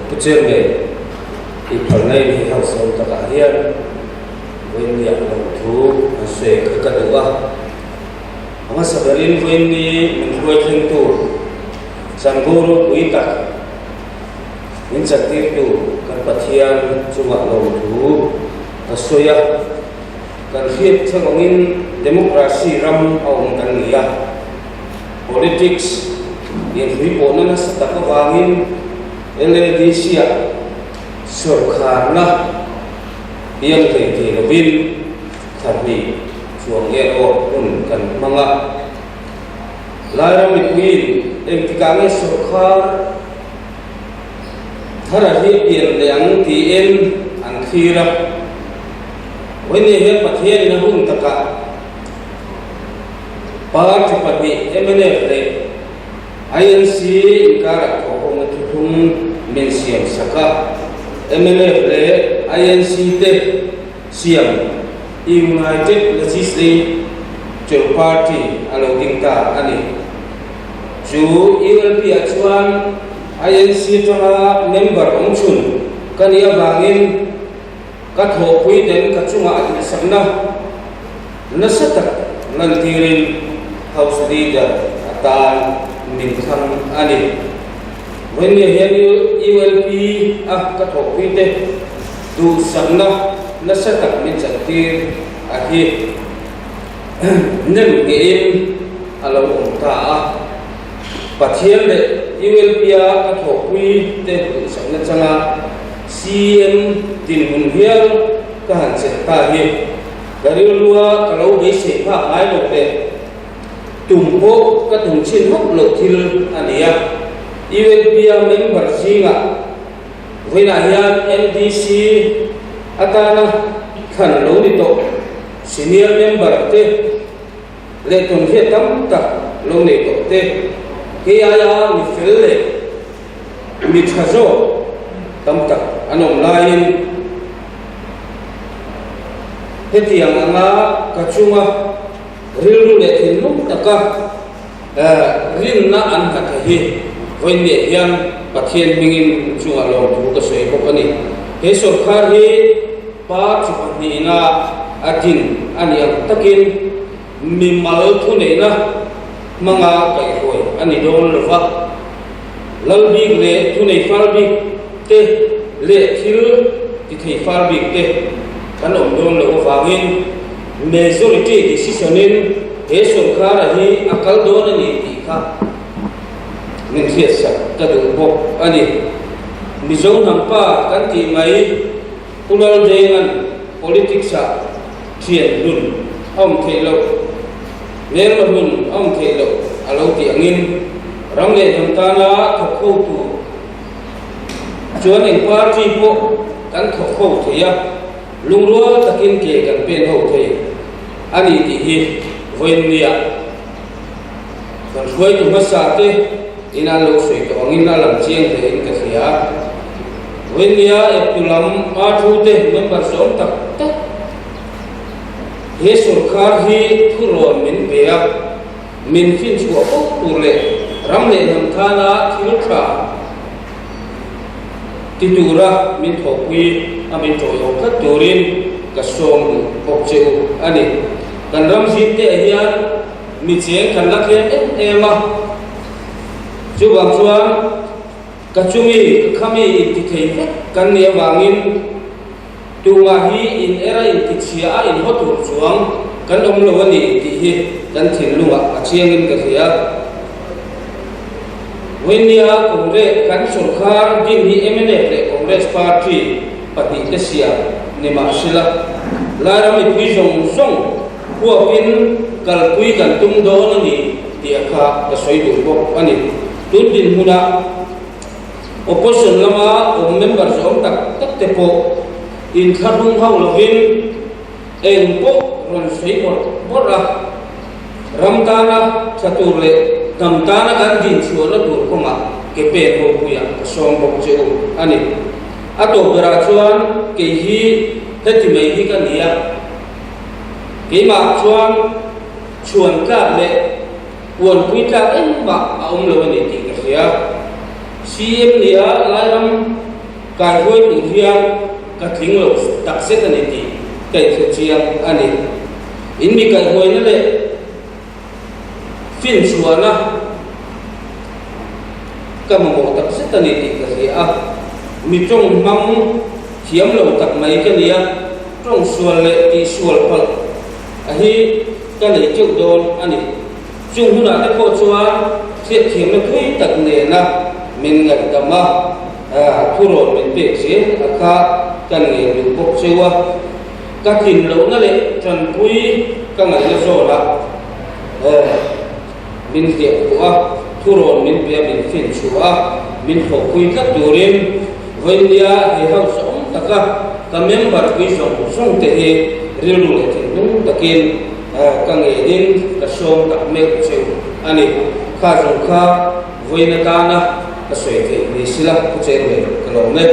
pucer me ipalnai hi hausom taka hian voin ni ang thu aswe kakadua ama sabarin voin ni mengkoi theng tu sangguru buita min saktir tu kan pathian chunga lo thu asoya kan hiat changongin demokrasi ram aung kan nia politics yang ribona na sa takawangin LDC sorkarna yang kaitin kami suang ero pun kan mga larang ikuin yang kami sorkar harahi yang tien angkira wini he pathian na hun taka parti pati MNF le INC ingkara ko ngathum mensiam saka MNF le INC te siam United Legislative Party alo dingta ani ju ULP achuan INC tanga member ongchun kania bangin katho pui den kachunga ati sakna nasatak nantirin house leader atan mintham ani when ye hian ULP katho pui de du sakna nasatak min chatir ahi nem gein alo ongta pathian de ULP katho pui de du sakna changa CM tin hun hial ka han se ta hi garil lua kalau be se pha ai lo te tumpo ka tung chin hok lo thil ania ULP member singa voina hian NDC atana khan lo ni to senior member te le ton he tam tak lo ne to te ke aya mi fel le mi thazo tam tak anom lain heti yang anga kachunga rilru le thinum taka rin na an katahi voin me hian pathian mingin chunga lom thu ka sei bok ani he sarkar hi pa chupani na atin ani ang takin mimal thu ne na manga kai hoi ani dol lova lalbi le thu nei falbi te le thil ti thei far big te kan dom lo wangin majority decision in he sarkar hi akal don ni ti kha nin thiat sa ta du bok ani mizong nampa kan ti mai ulal dengan politics sa thian lun om thelo ner hun om thelo alo ti angin ramle tantana thokho tu chuan eng party po kan thokho theya lungrua takin ke kan pen ho the ani ti hi voinia kan khoi tu masa te ina lo soi to angin na lam chiang the in ka khia voinia epulam a thu te member som tak tak he sarkar hi thuro min beya min fin chu ko pule ramle nam thana thilkha titura min thokwi amin toyo khat turin ka som pokcheu ani kan ram jit te hian mi cheng kan la khe ema chu bang chuan ka chumi khami ti thei kan ne wangin tunga hi in era in ti chia in hotur chuang kan om lo ani ti hi kan thin lunga achiang in ka khia Wenia Kongres kan sarkar din hi MNF le Congress Party pati Asia ni masila laram ipui song huapin kalpui kan tung do ni dia ka kasoi du ko ani tudin huna opposition lama o member som tak tak tepo in khadung hau lovin en po ron sei bora ramtana chaturle tamtana kan din chuala dur ko ma ke pe ho puya som bok cheu ani ato bera chuan ke hi heti mai hi kan nia ke ma chuan ka le won pui ka en ma om lo ni ti ka sia CM nia lairam kai hoi tu hian ka thing lo tak set ani ti kai thu chiang ani in mi kai hoi na le fin chuana ka mo tak set ani ti ka ri a mi trong mang thiam lo tak mai ka nia trong sual le ti sual pal a hi ka le chuk don ani chung huna te ko chuan thiet thiam na thui tak ne na min ngat dama thuro min pe se akha kan nge lu bok chewa ka tin lo na le tran pui ka ngai la zo la min dia ko a thuro min pe min fin chua min pho pui ka turin voindia he hau som taka ka member pui song te he rilu le tin nung takin ka nge din ka som tak me cheu ani kha jong kha voina ta na ka soi te ni sila ku chen me ka lo me